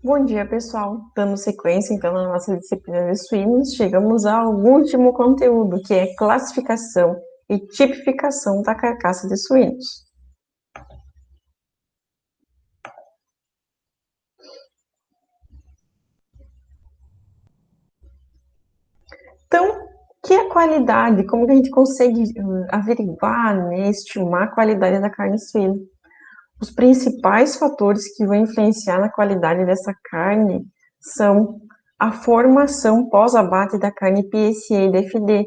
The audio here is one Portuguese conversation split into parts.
Bom dia, pessoal. Dando sequência, então, na nossa disciplina de suínos, chegamos ao último conteúdo, que é classificação e tipificação da carcaça de suínos. Então, o que é qualidade? Como que a gente consegue averiguar, né, estimar a qualidade da carne suína? Os principais fatores que vão influenciar na qualidade dessa carne são a formação pós-abate da carne PSA e DFD.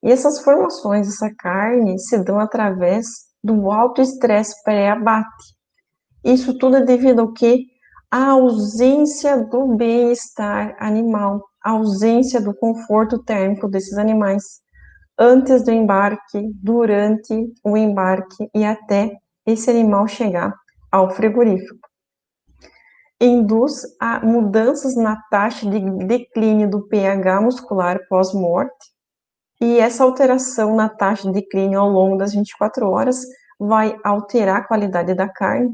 E essas formações dessa carne se dão através do alto estresse pré-abate. Isso tudo é devido ao quê? À ausência do bem-estar animal, à ausência do conforto térmico desses animais, antes do embarque, durante o embarque e até esse animal chegar ao frigorífico. Induz a mudanças na taxa de declínio do pH muscular pós-morte, e essa alteração na taxa de declínio ao longo das 24 horas vai alterar a qualidade da carne.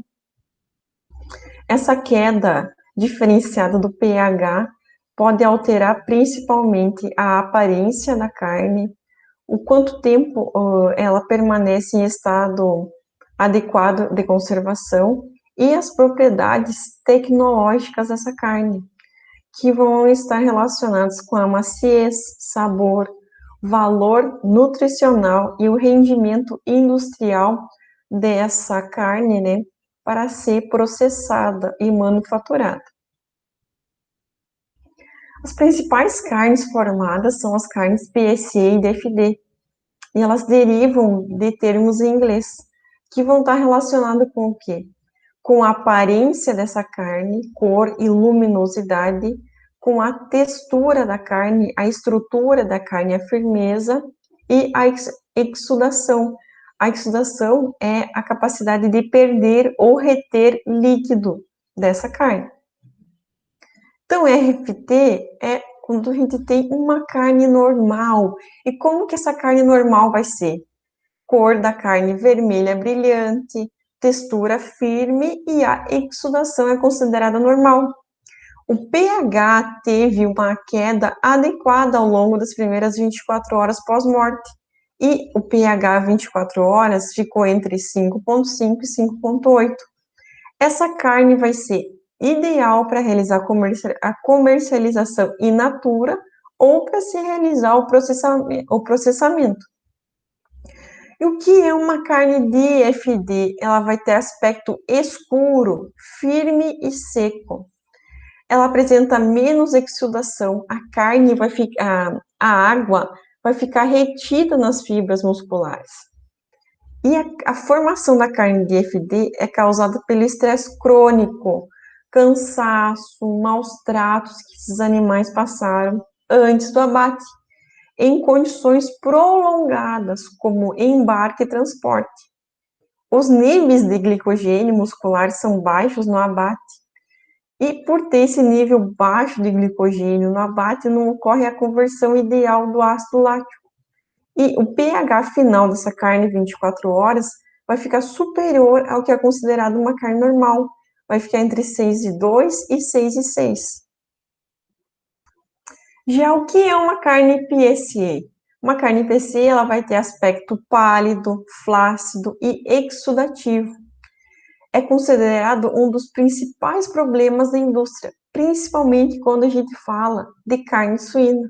Essa queda diferenciada do pH pode alterar principalmente a aparência da carne, o quanto tempo ela permanece em estado adequado de conservação e as propriedades tecnológicas dessa carne, que vão estar relacionadas com a maciez, sabor, valor nutricional e o rendimento industrial dessa carne, né, para ser processada e manufaturada. As principais carnes formadas são as carnes PSA e DFD, e elas derivam de termos em inglês, que vão estar relacionados com o quê? Com a aparência dessa carne, cor e luminosidade, com a textura da carne, a estrutura da carne, a firmeza e a exsudação. A exsudação é a capacidade de perder ou reter líquido dessa carne. Então, RFT é quando a gente tem uma carne normal. E como que essa carne normal vai ser? Cor da carne vermelha brilhante, textura firme e a exsudação é considerada normal. O pH teve uma queda adequada ao longo das primeiras 24 horas pós-morte. E o pH 24 horas ficou entre 5,5 e 5,8. Essa carne vai ser ideal para realizar a comercialização in natura ou para se realizar o processamento. E o que é uma carne DFD? Ela vai ter aspecto escuro, firme e seco. Ela apresenta menos exsudação, a carne vai ficar, a água vai ficar retida nas fibras musculares. E a formação da carne DFD é causada pelo estresse crônico, cansaço, maus tratos que esses animais passaram antes do abate, em condições prolongadas, como embarque e transporte. Os níveis de glicogênio muscular são baixos no abate, e por ter esse nível baixo de glicogênio no abate, não ocorre a conversão ideal do ácido lático. E o pH final dessa carne 24 horas vai ficar superior ao que é considerado uma carne normal. Vai ficar entre 6,2 e 6,6. Já o que é uma carne PSA? Uma carne PSA ela vai ter aspecto pálido, flácido e exsudativo. É considerado um dos principais problemas da indústria, principalmente quando a gente fala de carne suína.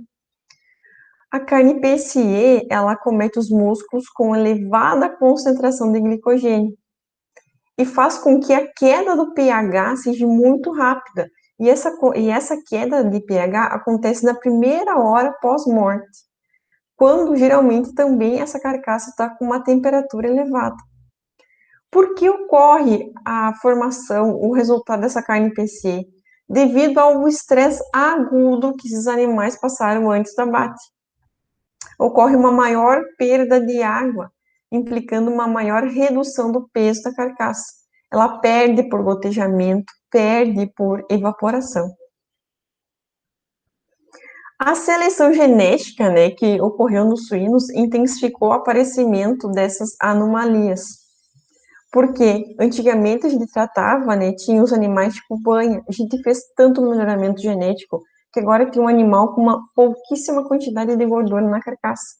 A carne PSE, ela acomete os músculos com elevada concentração de glicogênio e faz com que a queda do pH seja muito rápida. E essa queda de pH acontece na primeira hora pós-morte, quando geralmente também essa carcaça está com uma temperatura elevada. Por que ocorre a formação, o resultado dessa carne PSE? Devido ao estresse agudo que esses animais passaram antes do abate. Ocorre uma maior perda de água, implicando uma maior redução do peso da carcaça. Ela perde por gotejamento, perde por evaporação. A seleção genética, né, que ocorreu nos suínos intensificou o aparecimento dessas anomalias. Porque antigamente a gente tratava, né, tinha os animais tipo banha, a gente fez tanto melhoramento genético que agora tem um animal com uma pouquíssima quantidade de gordura na carcaça.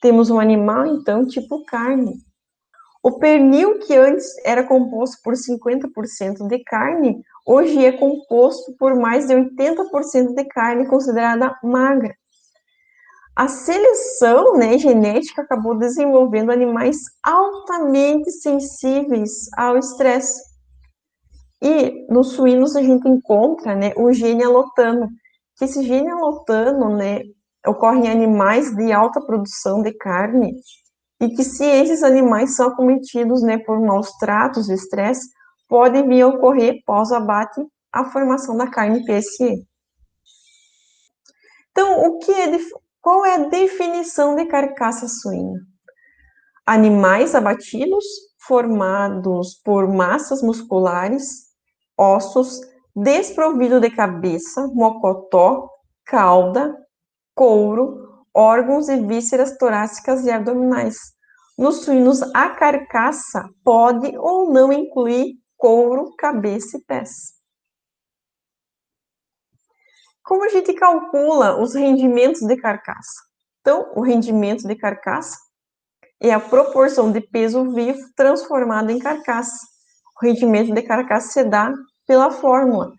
Temos um animal, então, tipo carne. O pernil, que antes era composto por 50% de carne, hoje é composto por mais de 80% de carne considerada magra. A seleção, né, genética acabou desenvolvendo animais altamente sensíveis ao estresse. E nos suínos a gente encontra, né, o gene alotano, que esse gene alotano, né, ocorre em animais de alta produção de carne, e que se esses animais são acometidos, né, por maus tratos e estresse, pode vir a ocorrer pós-abate a formação da carne PSE. Então, qual é a definição de carcaça suína? Animais abatidos formados por massas musculares, ossos, desprovido de cabeça, mocotó, cauda, couro, órgãos e vísceras torácicas e abdominais. Nos suínos, a carcaça pode ou não incluir couro, cabeça e pés. Como a gente calcula os rendimentos de carcaça? Então, o rendimento de carcaça é a proporção de peso vivo transformado em carcaça. O rendimento de carcaça se dá pela fórmula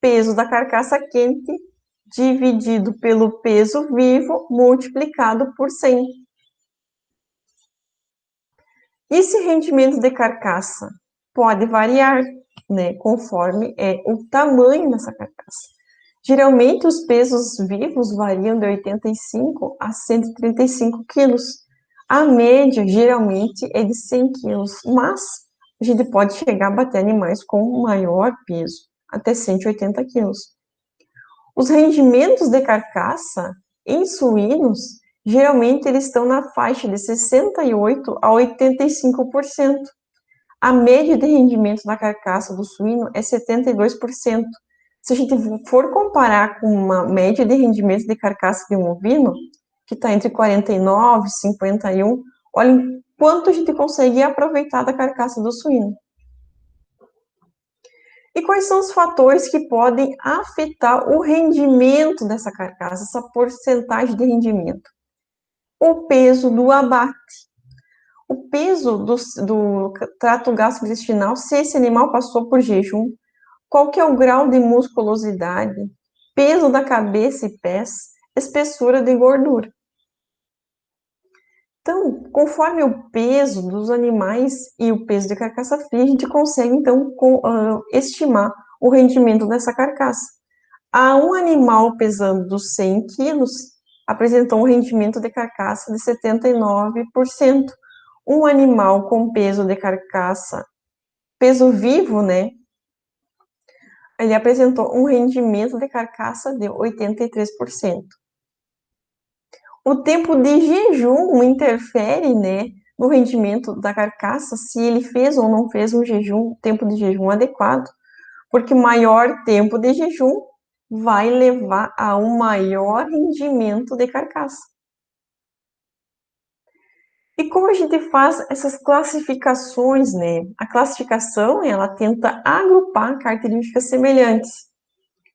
peso da carcaça quente dividido pelo peso vivo multiplicado por 100. Esse rendimento de carcaça pode variar, né, conforme é o tamanho dessa carcaça. Geralmente, os pesos vivos variam de 85 a 135 quilos. A média, geralmente, é de 100 quilos, mas a gente pode chegar a bater animais com maior peso, até 180 quilos. Os rendimentos de carcaça em suínos, geralmente, eles estão na faixa de 68 a 85%. A média de rendimento da carcaça do suíno é 72%. Se a gente for comparar com uma média de rendimento de carcaça de um ovino, que está entre 49 e 51, olha quanto a gente consegue aproveitar da carcaça do suíno. E quais são os fatores que podem afetar o rendimento dessa carcaça, essa porcentagem de rendimento? O peso do abate. O peso do trato gastrointestinal, se esse animal passou por jejum, qual que é o grau de musculosidade, peso da cabeça e pés, espessura de gordura. Então, conforme o peso dos animais e o peso de carcaça fria, a gente consegue, então, estimar o rendimento dessa carcaça. A um animal pesando dos 100 quilos, apresentou um rendimento de carcaça de 79%. Um animal com peso de carcaça, peso vivo, né, ele apresentou um rendimento de carcaça de 83%. O tempo de jejum interfere, né, no rendimento da carcaça, se ele fez ou não fez um jejum, tempo de jejum adequado, porque maior tempo de jejum vai levar a um maior rendimento de carcaça. E como a gente faz essas classificações, né? A classificação, ela tenta agrupar características semelhantes.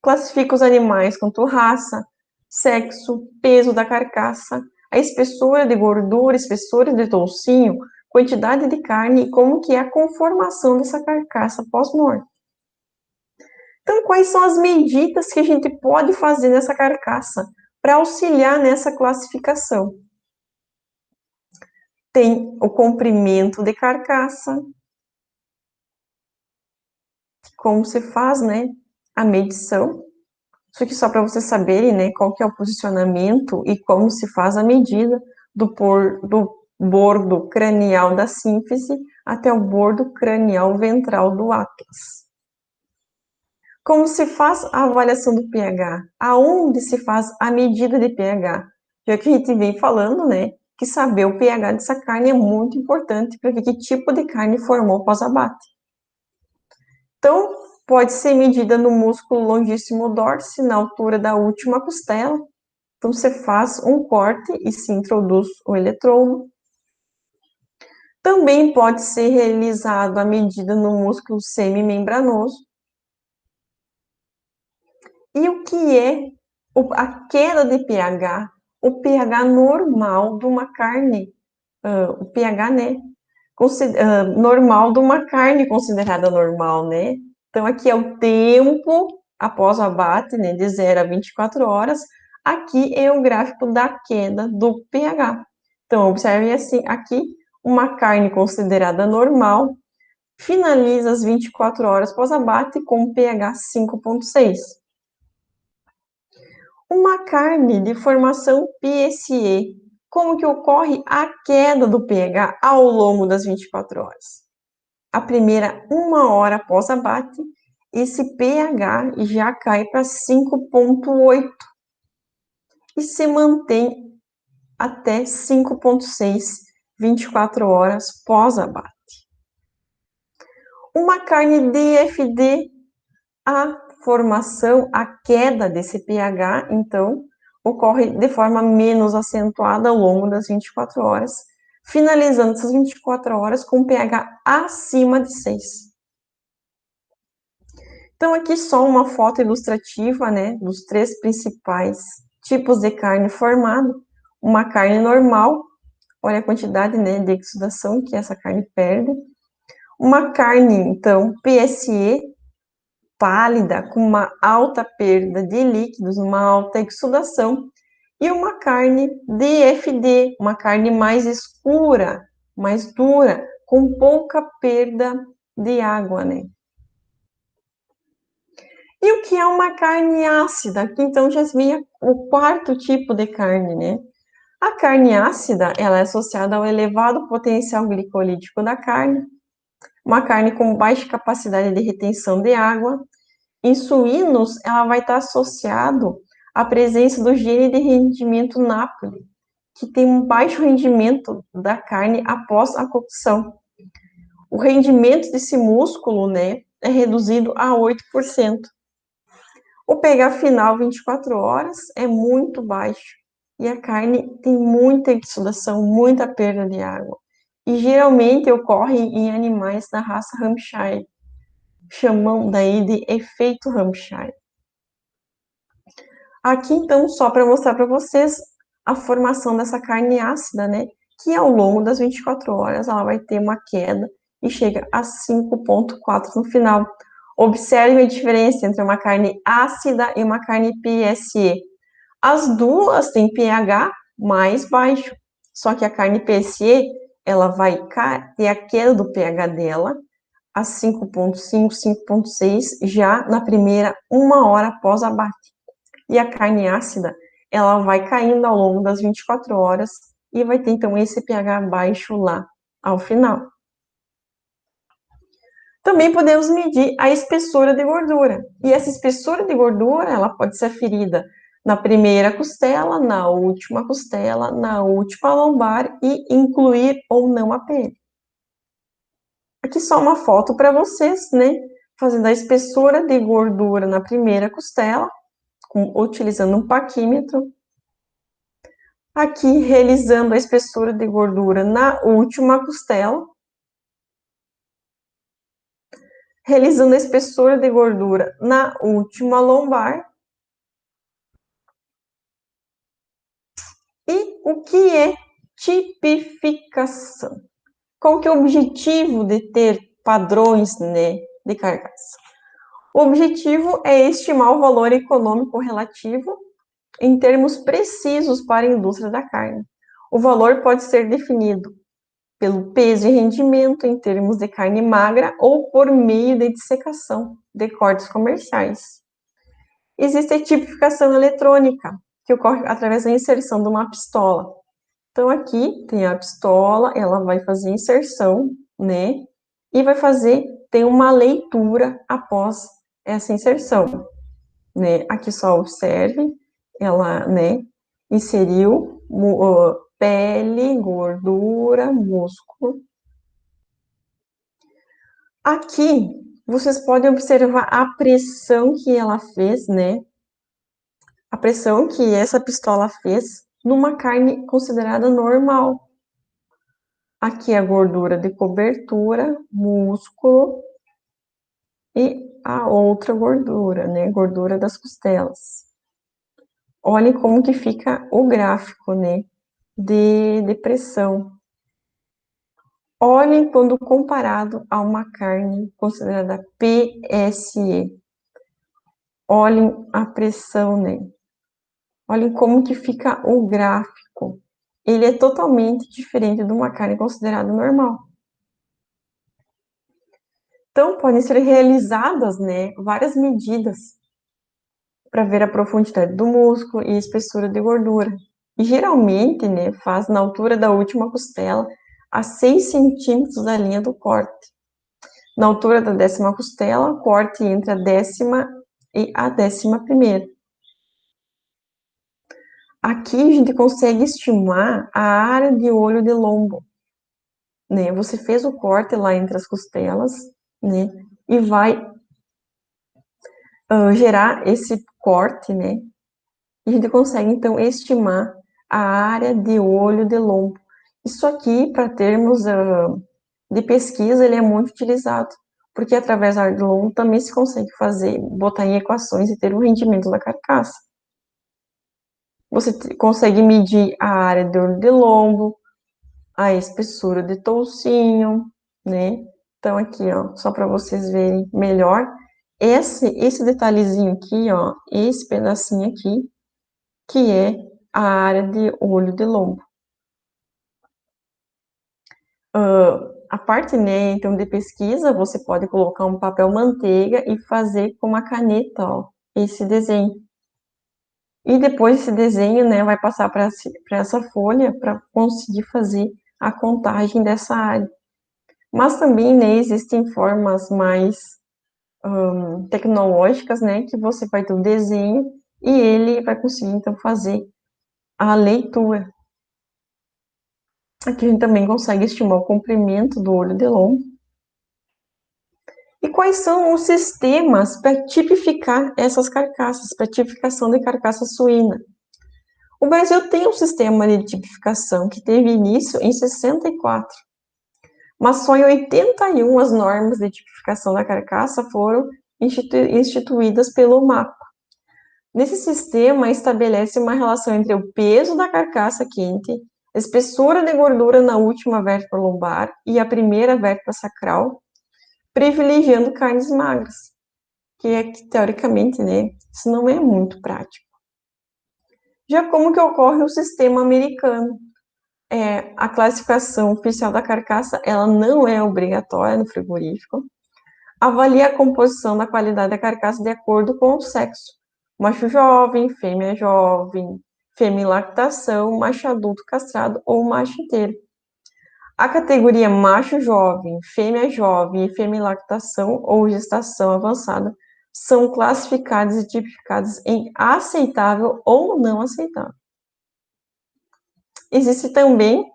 Classifica os animais quanto raça, sexo, peso da carcaça, a espessura de gordura, espessura de toucinho, quantidade de carne e como que é a conformação dessa carcaça pós-morte. Então, quais são as medidas que a gente pode fazer nessa carcaça para auxiliar nessa classificação? Tem o comprimento de carcaça, como se faz, né, a medição. Isso aqui só para vocês saberem, né, qual que é o posicionamento e como se faz a medida do bordo cranial da sínfise até o bordo cranial ventral do atlas. Como se faz a avaliação do pH? Aonde se faz a medida de pH? Já que a gente vem falando, né, que saber o pH dessa carne é muito importante para ver que tipo de carne formou pós-abate. Então, pode ser medida no músculo longíssimo dorsi, na altura da última costela, Então, você faz um corte e se introduz o eletrodo. Também pode ser realizado a medida no músculo semimembranoso. E o que é a queda de pH? O pH normal de uma carne, o pH, né? Normal de uma carne considerada normal, né? Então, aqui é o tempo após o abate, né? De 0 a 24 horas. Aqui é o gráfico da queda do pH. Então, observem assim, aqui, uma carne considerada normal finaliza as 24 horas pós-abate com pH 5,6. Uma carne de formação PSE, como que ocorre a queda do pH ao longo das 24 horas? A primeira 1 hora após abate, esse pH já cai para 5,8 e se mantém até 5,6, 24 horas pós-abate. Uma carne DFD, a formação, a queda desse pH, então, ocorre de forma menos acentuada ao longo das 24 horas, finalizando essas 24 horas com pH acima de 6. Então, aqui só uma foto ilustrativa, né, dos 3 principais tipos de carne formada. Uma carne normal, olha a quantidade, né, de exudação que essa carne perde. Uma carne, então, PSE, pálida, com uma alta perda de líquidos, uma alta exudação, e uma carne DFD, uma carne mais escura, mais dura, com pouca perda de água, né? E o que é uma carne ácida? Aqui, então, já vinha o quarto tipo de carne, né? A carne ácida, ela é associada ao elevado potencial glicolítico da carne, uma carne com baixa capacidade de retenção de água. Em suínos, ela vai estar associado à presença do gene de rendimento Napoli, que tem um baixo rendimento da carne após a cocção. O rendimento desse músculo, né, é reduzido a 8%. O pH final 24 horas é muito baixo e a carne tem muita exudação, muita perda de água. E geralmente ocorre em animais da raça Hampshire, chamam daí de efeito Hampshire. Aqui, então, só para mostrar para vocês a formação dessa carne ácida, né? Que ao longo das 24 horas ela vai ter uma queda e chega a 5,4 no final. Observe a diferença entre uma carne ácida e uma carne PSE. As duas têm pH mais baixo, só que a carne PSE, ela vai ter a queda do pH dela a 5,5, 5,6 já na primeira 1 hora após abate. E a carne ácida, ela vai caindo ao longo das 24 horas e vai ter, então, esse pH baixo lá ao final. Também podemos medir a espessura de gordura. E essa espessura de gordura, ela pode ser aferida na primeira costela, na última lombar e incluir ou não a pele. Aqui só uma foto para vocês, né? Fazendo a espessura de gordura na primeira costela, utilizando um paquímetro. Aqui, realizando a espessura de gordura na última costela. Realizando a espessura de gordura na última lombar. E o que é tipificação? Qual que é o objetivo de ter padrões, né, de carcaça? O objetivo é estimar o valor econômico relativo em termos precisos para a indústria da carne. O valor pode ser definido pelo peso e rendimento em termos de carne magra ou por meio de dissecação de cortes comerciais. Existe a tipificação eletrônica, que ocorre através da inserção de uma pistola. Então, aqui tem a pistola, ela vai fazer inserção, né? E vai tem uma leitura após essa inserção, né? Aqui só observe, ela, né, inseriu pele, gordura, músculo. Aqui, vocês podem observar a pressão que ela fez, né, A pressão que essa pistola fez numa carne considerada normal. Aqui a gordura de cobertura, músculo e a outra gordura, né? Gordura das costelas. Olhem como que fica o gráfico, né? De pressão. Olhem quando comparado a uma carne considerada PSE. Olhem a pressão, né? Olhem como que fica o gráfico. Ele é totalmente diferente de uma carne considerada normal. Então, podem ser realizadas, né, várias medidas para ver a profundidade do músculo e a espessura de gordura. E geralmente, né, faz na altura da última costela, a 6 centímetros da linha do corte. Na altura da 10ª costela, corte entre a 10ª e a 11ª. Aqui a gente consegue estimar a área de olho de lombo, né? Você fez o corte lá entre as costelas, né? E vai gerar esse corte, né? E a gente consegue, então, estimar a área de olho de lombo. Isso aqui, para termos de pesquisa, ele é muito utilizado, porque através da área de lombo também se consegue fazer, botar em equações e ter o rendimento da carcaça. Você consegue medir a área de olho de lombo, a espessura de toucinho, né? Então, aqui, ó, só para vocês verem melhor, esse detalhezinho aqui, ó, esse pedacinho aqui, que é a área de olho de lombo. A parte, né, então, de pesquisa, você pode colocar um papel manteiga e fazer com uma caneta, ó, esse desenho. E depois esse desenho, né, vai passar para essa folha para conseguir fazer a contagem dessa área. Mas também, né, existem formas mais tecnológicas, né, que você vai ter o desenho e ele vai conseguir, então, fazer a leitura. Aqui a gente também consegue estimar o comprimento do olho de lombo. E quais são os sistemas para tipificar essas carcaças, para tipificação de carcaça suína? O Brasil tem um sistema de tipificação que teve início em 64, mas só em 81 as normas de tipificação da carcaça foram instituídas pelo MAPA. Nesse sistema, estabelece uma relação entre o peso da carcaça quente, a espessura de gordura na última vértebra lombar e a primeira vértebra sacral, privilegiando carnes magras, que é que, teoricamente, né, isso não é muito prático. Já como que ocorre o sistema americano? A classificação oficial da carcaça, ela não é obrigatória no frigorífico. Avalia a composição da qualidade da carcaça de acordo com o sexo. Macho jovem, fêmea em lactação, macho adulto castrado ou macho inteiro. A categoria macho jovem e fêmea em lactação ou gestação avançada são classificadas e tipificadas em aceitável ou não aceitável. Existe também,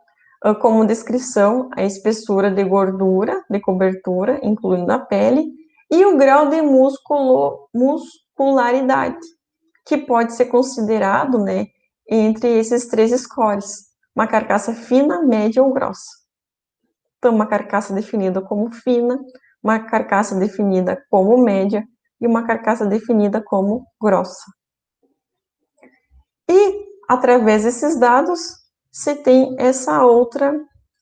como descrição, a espessura de gordura, de cobertura, incluindo a pele, e o grau de muscularidade, que pode ser considerado, né, entre esses 3 scores, uma carcaça fina, média ou grossa. Então, uma carcaça definida como fina, uma carcaça definida como média e uma carcaça definida como grossa. E, através desses dados, você tem essa outra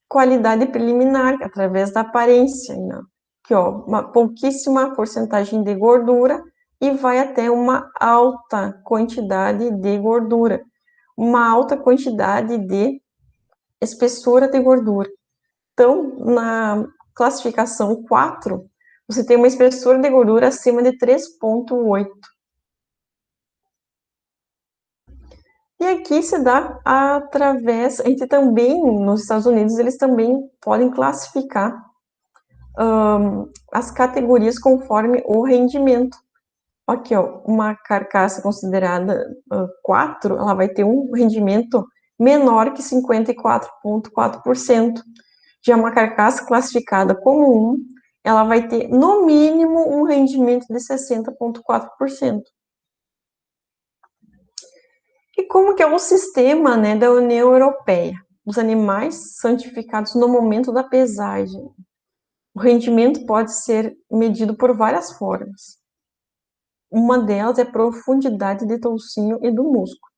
qualidade preliminar, através da aparência, né? Que, ó, uma pouquíssima porcentagem de gordura e vai até uma alta quantidade de gordura, uma alta quantidade de espessura de gordura. Então, na classificação 4, você tem uma espessura de gordura acima de 3,8. E aqui se dá através, a gente também, nos Estados Unidos, eles também podem classificar as categorias conforme o rendimento. Aqui, ó, uma carcaça considerada 4, ela vai ter um rendimento menor que 54,4%. Já uma carcaça classificada como 1, ela vai ter, no mínimo, um rendimento de 60,4%. como que é o sistema, né, da União Europeia? Os animais santificados no momento da pesagem. O rendimento pode ser medido por várias formas. Uma delas é a profundidade de toucinho e do músculo.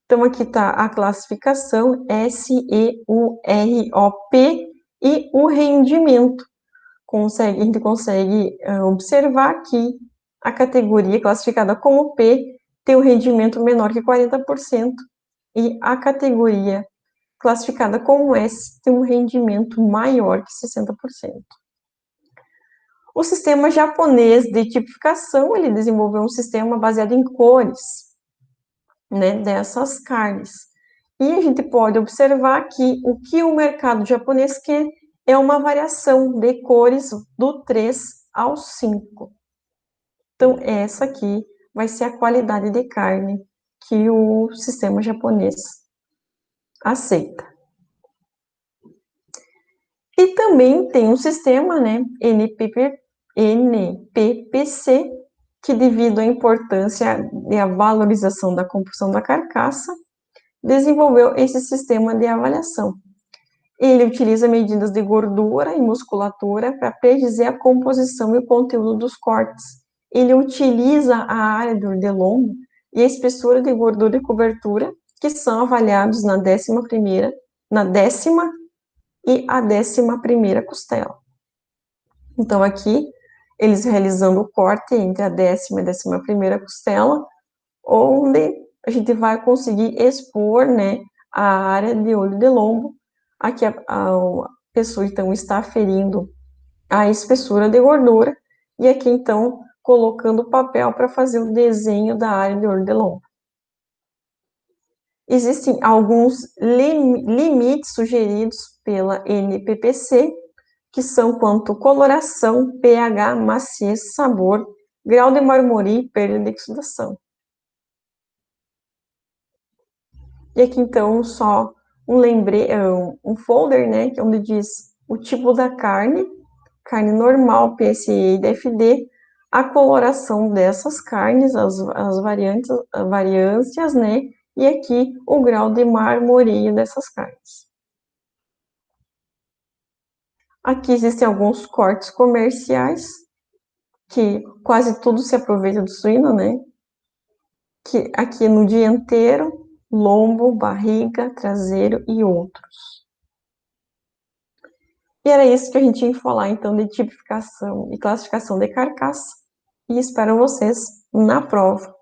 Então, aqui está a classificação SEUROP e o rendimento. A gente consegue observar que a categoria classificada como P tem um rendimento menor que 40% e a categoria classificada como S tem um rendimento maior que 60%. O sistema japonês de tipificação, ele desenvolveu um sistema baseado em cores, né, dessas carnes. E a gente pode observar que o que o mercado japonês quer é uma variação de cores do 3 ao 5. Então, essa aqui vai ser a qualidade de carne que o sistema japonês aceita. E também tem um sistema, né, NPPC, que devido à importância e à valorização da composição da carcaça, desenvolveu esse sistema de avaliação. Ele utiliza medidas de gordura e musculatura para predizer a composição e o conteúdo dos cortes. Ele utiliza a área do ordelombo e a espessura de gordura e cobertura, que são avaliados na 11ª, na 10ª e a 11ª costela. Então, aqui, eles realizando o corte entre a 10ª e a 11ª costela, onde a gente vai conseguir expor, né, a área de olho de lombo. Aqui a pessoa, então, está aferindo a espessura de gordura, e aqui, então, colocando o papel para fazer o desenho da área de olho de lombo. Existem alguns limites sugeridos pela NPPC, que são quanto coloração, pH, maciez, sabor, grau de marmoria e perda de exudação. E aqui, então, só um folder, né, que é onde diz o tipo da carne normal, PSE e DFD, a coloração dessas carnes, as variâncias, né, e aqui o grau de marmoreio dessas carnes. Aqui existem alguns cortes comerciais, que quase tudo se aproveita do suíno, né, que aqui no dianteiro, lombo, barriga, traseiro e outros. E era isso que a gente ia falar, então, de tipificação e classificação de carcaça. E espero vocês na prova.